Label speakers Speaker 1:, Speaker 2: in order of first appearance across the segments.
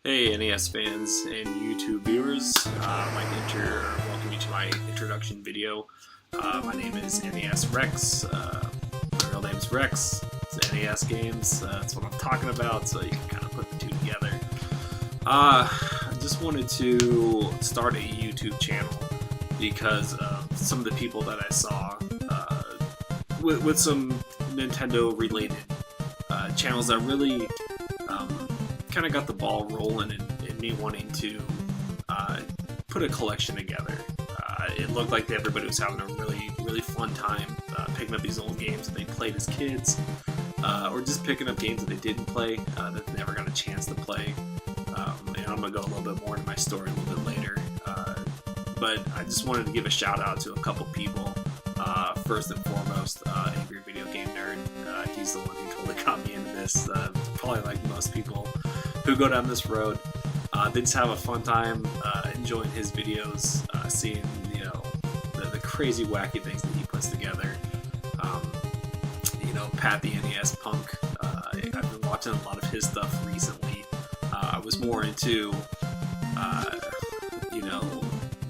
Speaker 1: Hey NES fans and YouTube viewers, welcome you to my introduction video. My name is NES Rex, my real name is Rex, it's NES games, that's what I'm talking about, so you can kind of put the two together. I just wanted to start a YouTube channel because of some of the people that I saw with some Nintendo related channels that really kind of got the ball rolling in me wanting to put a collection together. It looked like everybody was having a really fun time picking up these old games that they played as kids, or just picking up games that they didn't play that they never got a chance to play. And I'm gonna go a little bit more into my story a little bit later. But I just wanted to give a shout out to a couple people. First and foremost, Angry Video Game Nerd. He's the one who totally got me into this. Probably like most people who go down this road. They just have a fun time enjoying his videos, seeing the crazy wacky things that he puts together. Pat the NES Punk. I've been watching a lot of his stuff recently. I was more into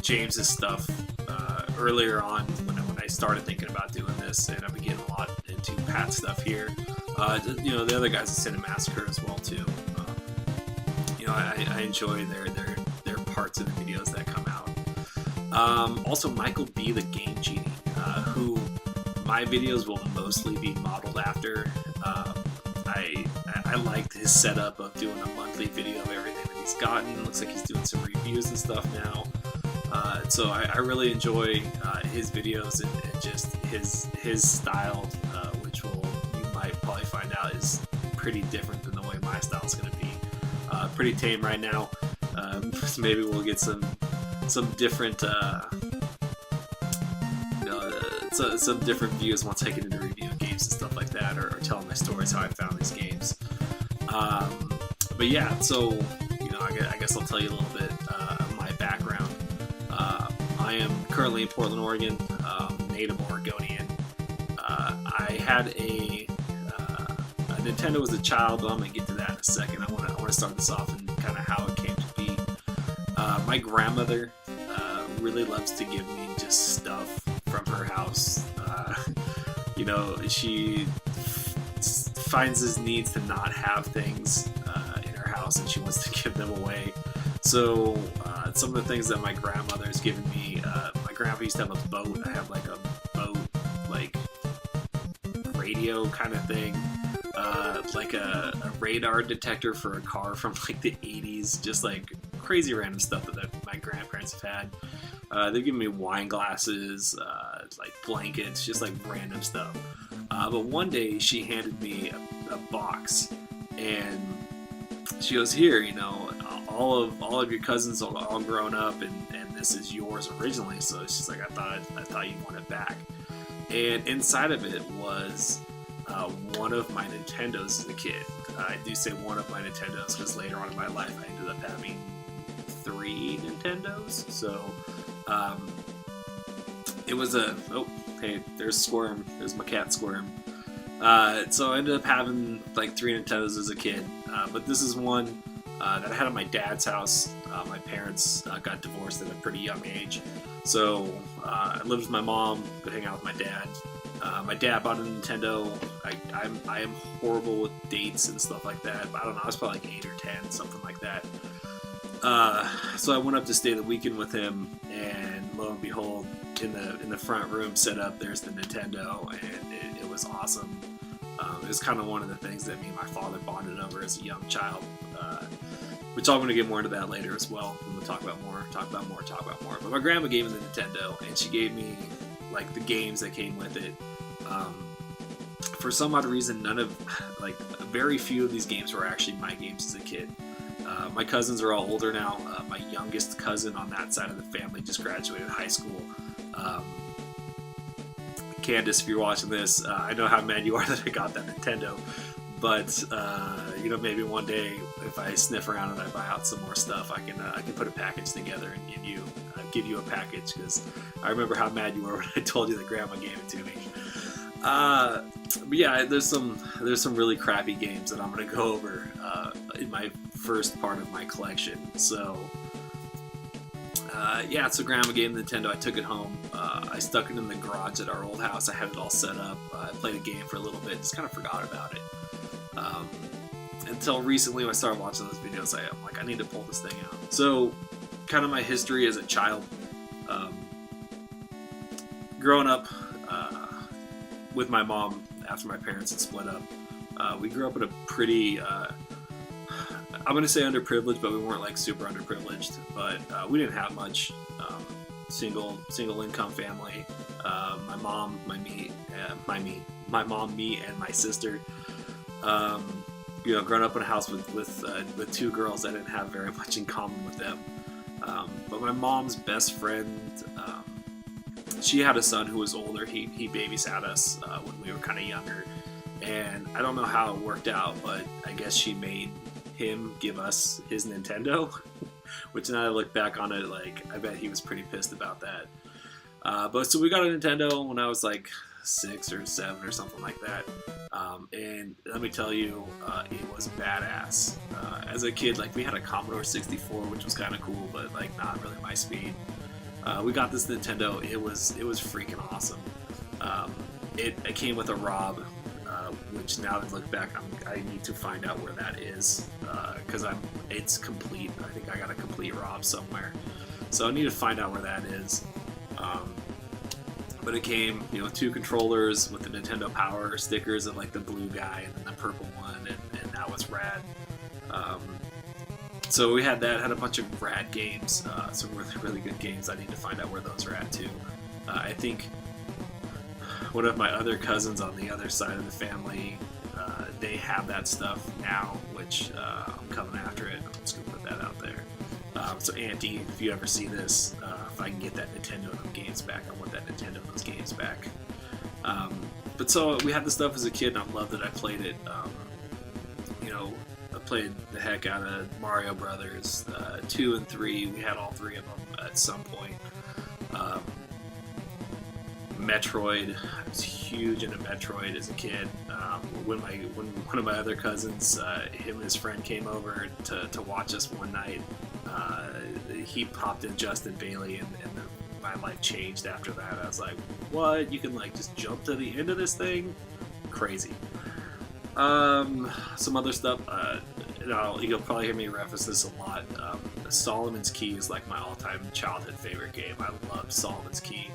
Speaker 1: James's stuff earlier on when I started thinking about doing this, and I've been getting a lot into Pat's stuff here. The other guys at Cinemassacre as well too. I enjoy their parts of the videos that come out. Also, Michael B, the Game Genie, who my videos will mostly be modeled after. I liked his setup of doing a monthly video of everything that he's gotten. Looks like he's doing some reviews and stuff now. So I really enjoy his videos and just his style, which you might probably find out is pretty different than the way my style is going to be. Pretty tame right now. So maybe we'll get some different some different views once I get into reviewing games and stuff like that, or telling my stories how I found these games. But yeah, so I guess I'll tell you a little bit of my background. I am currently in Portland, Oregon, native Oregonian. I had a Nintendo as a child, but I'm gonna get to that in a second. I want to start this off and kind of how it came to be. My grandmother really loves to give me just stuff from her house. She finds this needs to not have things in her house, and she wants to give them away. So some of the things that my grandmother's given me, my grandpa used to have a boat. I have like a boat, like radio kind of thing, like a radar detector for a car from like the 80s, just like crazy random stuff that my grandparents have had. They've given me wine glasses, like blankets, just like random stuff. But one day she handed me a box, and she goes, "Here, all of your cousins are all grown up, and this is yours originally." So she's like, I thought you'd want it back. And inside of it was one of my Nintendos as a kid. I do say one of my Nintendos because later on in my life I ended up having 3 Nintendos. So it was hey, there's Squirm. There's my cat Squirm. So I ended up having like 3 Nintendos as a kid. But this is one that I had at my dad's house. My parents got divorced at a pretty young age. So I lived with my mom, could hang out with my dad. My dad bought a Nintendo. I am horrible with dates and stuff like that, but I don't know, I was probably like 8 or 10, something like that. So I went up to stay the weekend with him, and lo and behold, in the front room set up, there's the Nintendo, and it was awesome. It was kind of one of the things that me and my father bonded over as a young child, which I'm going to get more into that later as well. We'll talk about more. But my grandma gave me the Nintendo, and she gave me like the games that came with it. For some odd reason, very few of these games were actually my games as a kid. My cousins are all older now. My youngest cousin on that side of the family just graduated high school. Candace, if you're watching this, I know how mad you are that I got that Nintendo, but maybe one day if I sniff around and I buy out some more stuff, I can put a package together and give you a package, because I remember how mad you were when I told you that Grandma gave it to me. But yeah, there's some really crappy games that I'm gonna go over in my first part of my collection. So yeah, so Grandma gave me the Nintendo. I took it home. I stuck it in the garage at our old house. I had it all set up. I played a game for a little bit, just kind of forgot about it. Until recently when I started watching those videos, I'm like, I need to pull this thing out. So, kind of my history as a child. Growing up with my mom after my parents had split up, we grew up in a pretty, I'm going to say underprivileged, but we weren't like super underprivileged. But we didn't have much. Single income family. My mom, me, and my sister. You know, growing up in a house with two girls, I didn't have very much in common with them. But my mom's best friend, she had a son who was older. He babysat us when we were kind of younger, and I don't know how it worked out, but I guess she made him give us his Nintendo, which now I look back on it, like, I bet he was pretty pissed about that. But so we got a Nintendo when I was like 6 or 7 or something like that. And let me tell you, it was badass. As a kid, like, we had a Commodore 64, which was kind of cool, but like not really my speed. We got this Nintendo. It was freaking awesome. It came with a ROB, which now that I look back, I need to find out where that is, because it's complete. I think I got a complete ROB somewhere, so I need to find out where that is. But it came, you know, 2 controllers with the Nintendo Power stickers of like the blue guy and then the purple one, and that was rad. So we had that, had a bunch of rad games, some really good games. I need to find out where those are at too. I think one of my other cousins on the other side of the family, they have that stuff now, which I'm coming after it. I'm just gonna put that out there. So Auntie, if you ever see this, if I can get that Nintendo and those games back, I want that Nintendo and those games back. But so we had this stuff as a kid, and I loved that I played it. You know, I played the heck out of Mario Brothers 2 and 3. We had all 3 of them at some point. Metroid. I was huge into Metroid as a kid. When one of my other cousins, him and his friend came over to watch us one night, he popped in Justin Bailey, and my life changed after that. I was like, what? You can like just jump to the end of this thing? Crazy. Some other stuff. You'll probably hear me reference this a lot. Solomon's Key is like my all-time childhood favorite game. I love Solomon's Key.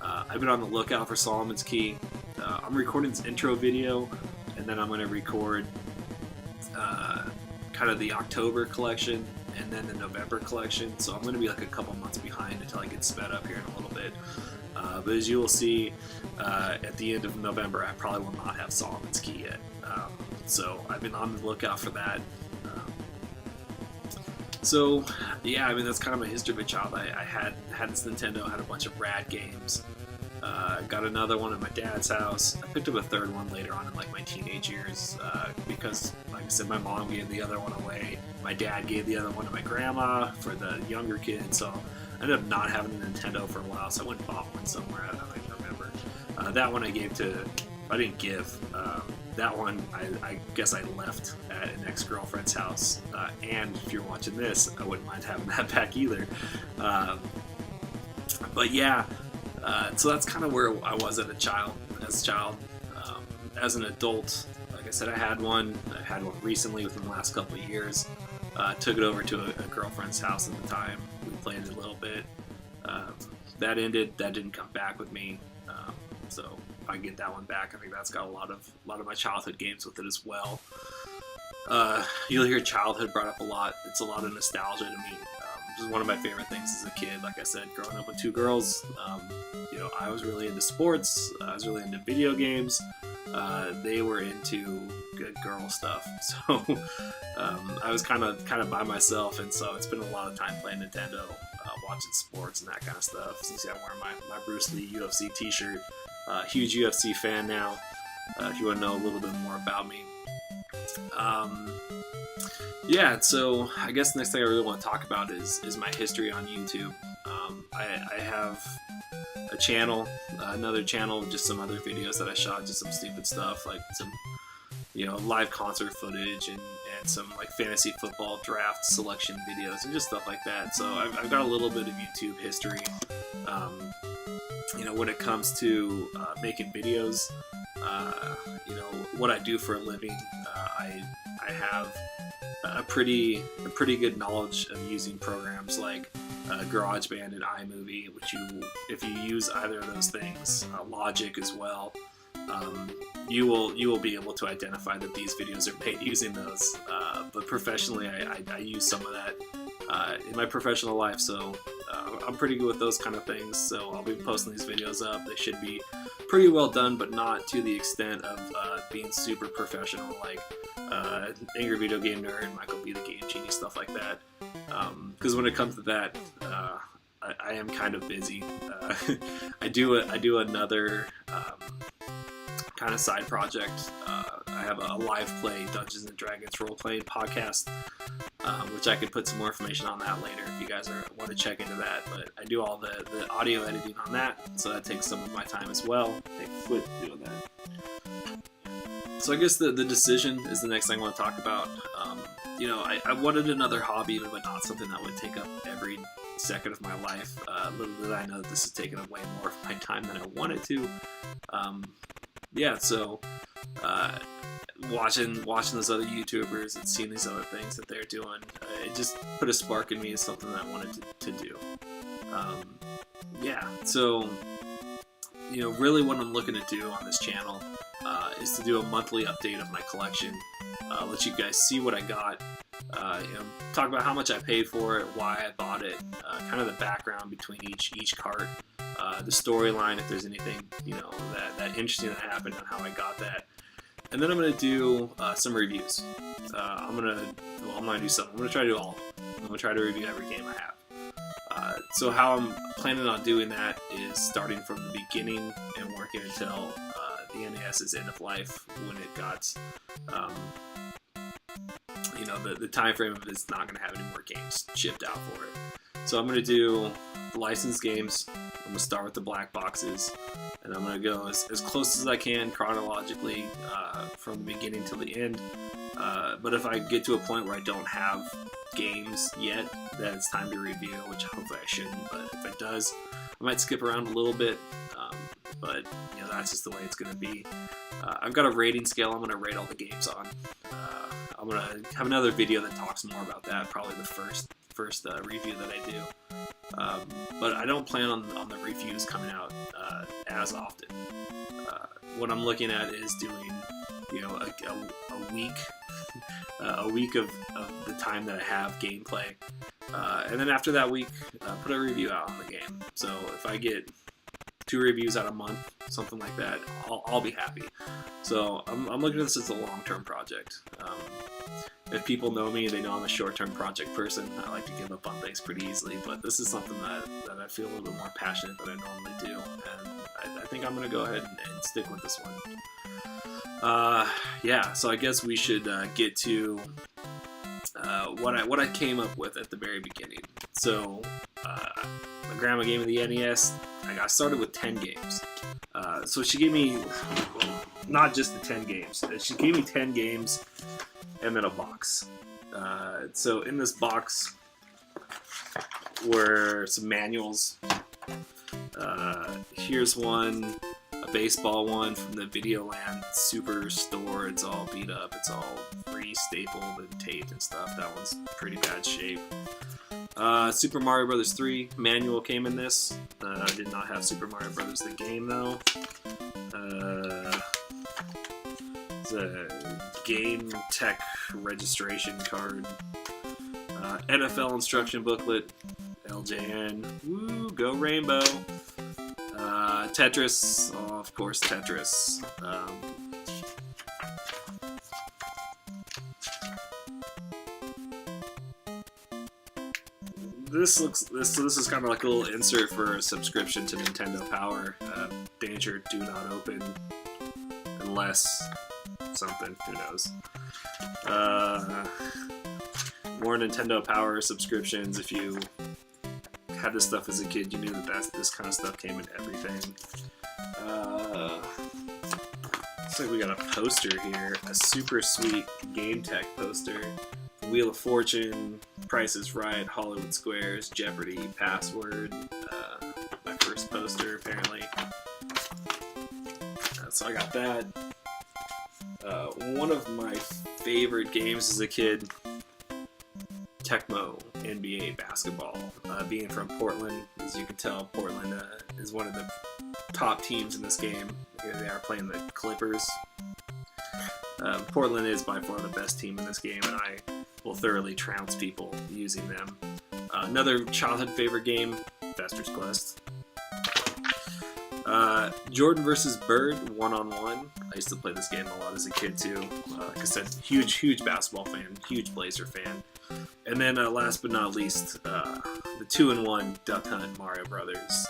Speaker 1: I've been on the lookout for Solomon's Key. I'm recording this intro video, and then I'm going to record kind of the October collection and then the November collection. So I'm going to be like a couple months behind until I get sped up here in a little bit. But as you will see, at the end of November, I probably will not have Solomon's Key yet. So I've been on the lookout for that. So yeah, I mean, that's kind of my history of a child. I had this Nintendo, had a bunch of rad games. Got another one at my dad's house. I picked up a third one later on in like my teenage years because, like I said, my mom gave the other one away. My dad gave the other one to my grandma for the younger kids. So I ended up not having a Nintendo for a while. So I went and bought one somewhere. I don't even remember. That one I gave to. I didn't give. That one I guess I left at an ex-girlfriend's house. And if you're watching this, I wouldn't mind having that back either. But yeah. So that's kind of where I was as a child. As an adult, like I said, I had one. I had one recently within the last couple of years. Took it over to a girlfriend's house at the time. We played it a little bit. That ended. That didn't come back with me. So if I get that one back, I think that's got a lot of my childhood games with it as well. You'll hear childhood brought up a lot. It's a lot of nostalgia to me. This is one of my favorite things as a kid. Like I said, growing up with 2 girls, you know, I was really into sports. I was really into video games. They were into good girl stuff. So I was kind of by myself, and so it's been a lot of time playing Nintendo, watching sports and that kind of stuff. So you see, I'm wearing my Bruce Lee UFC T-shirt. Huge UFC fan now. If you want to know a little bit more about me. Yeah, so I guess the next thing I really want to talk about is my history on YouTube. I have a channel, another channel, just some other videos that I shot, just some stupid stuff, like some live concert footage and some like fantasy football draft selection videos and just stuff like that. So I've got a little bit of YouTube history. When it comes to making videos, what I do for a living, I have a pretty good knowledge of using programs like GarageBand and iMovie, which if you use either of those things, Logic as well, you will be able to identify that these videos are made using those. But professionally, I use some of that in my professional life, so I'm pretty good with those kind of things. So I'll be posting these videos up. They should be pretty well done, but not to the extent of being super professional, like Angry Video Game Nerd, Michael B. the Game Genie, stuff like that. Because when it comes to that, I am kind of busy. I do another kind of side project. I have a live play Dungeons and Dragons role playing podcast, which I could put some more information on that later if you guys want to check into that. But I do all the audio editing on that, so that takes some of my time as well. I quit doing that. So I guess the decision is the next thing I want to talk about. I wanted another hobby, but not something that would take up every second of my life. Little did I know that this is taking up way more of my time than I wanted to. So watching those other YouTubers and seeing these other things that they're doing, it just put a spark in me as something that I wanted to do. So really what I'm looking to do on this channel is to do a monthly update of my collection, let you guys see what I got, talk about how much I paid for it, why I bought it, kind of the background between each cart, the storyline, if there's anything that interesting that happened and how I got that. And then I'm going to do some reviews. I'm going to do something. I'm going to try to do all of them. I'm going to try to review every game I have. So how I'm planning on doing that is starting from the beginning and working until the NES's end of life, when it got, the time frame of it's not going to have any more games shipped out for it. So I'm going to do the licensed games. I'm going to start with the black boxes, and I'm going to go as close as I can chronologically from the beginning to the end. But if I get to a point where I don't have games yet, then it's time to review, which hopefully I shouldn't, but if it does, I might skip around a little bit. But that's just the way it's going to be. I've got a rating scale I'm going to rate all the games on. I'm going to have another video that talks more about that, probably the first review that I do. But I don't plan on the reviews coming out as often. What I'm looking at is doing a week a week of the time that I have gameplay, and then after that week put a review out on the game. So if I get 2 reviews out a month, something like that, I'll be happy. So I'm looking at this as a long-term project. If people know me, they know I'm a short-term project person. I like to give up on things pretty easily, but this is something that I feel a little bit more passionate than I normally do, and I think I'm going to go ahead and stick with this one. So I guess we should get to what I came up with at the very beginning. So my grandma gave me the NES. I got started with 10 games. So she gave me, not just the 10 games, she gave me 10 games and then a box. So in this box were some manuals. Here's one, a baseball one from the Videoland Superstore. It's all beat up. It's all re-stapled and taped and stuff. That one's pretty bad shape. Super Mario Bros. 3 manual came in this. I did not have Super Mario Bros. The game though. It's a game tech registration card. NFL instruction booklet. LJN. Woo, go Rainbow. Tetris. Oh, of course, Tetris. This is kind of like a little insert for a subscription to Nintendo Power. Danger, do not open unless something, who knows. More Nintendo Power subscriptions. If you had this stuff as a kid, you knew that this kind of stuff came in everything. Looks like we got a poster here, a super sweet Game Tech poster. Wheel of Fortune, Price is Right, Hollywood Squares, Jeopardy, Password. My first poster, apparently. So I got that. One of my favorite games as a kid, Tecmo NBA basketball. Being from Portland, as you can tell, Portland is one of the top teams in this game. Here they are playing the Clippers. Portland is by far the best team in this game, and I will thoroughly trounce people using them. Another childhood favorite game, Fester's Quest. Jordan versus Bird, 1-on-1. I used to play this game a lot as a kid too. Like I said, huge basketball fan, huge Blazer fan. And then last but not least, the 2-in-1 Duck Hunt Mario Brothers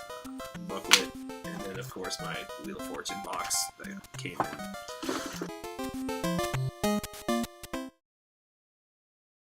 Speaker 1: booklet. And then of course my Wheel of Fortune box that came in.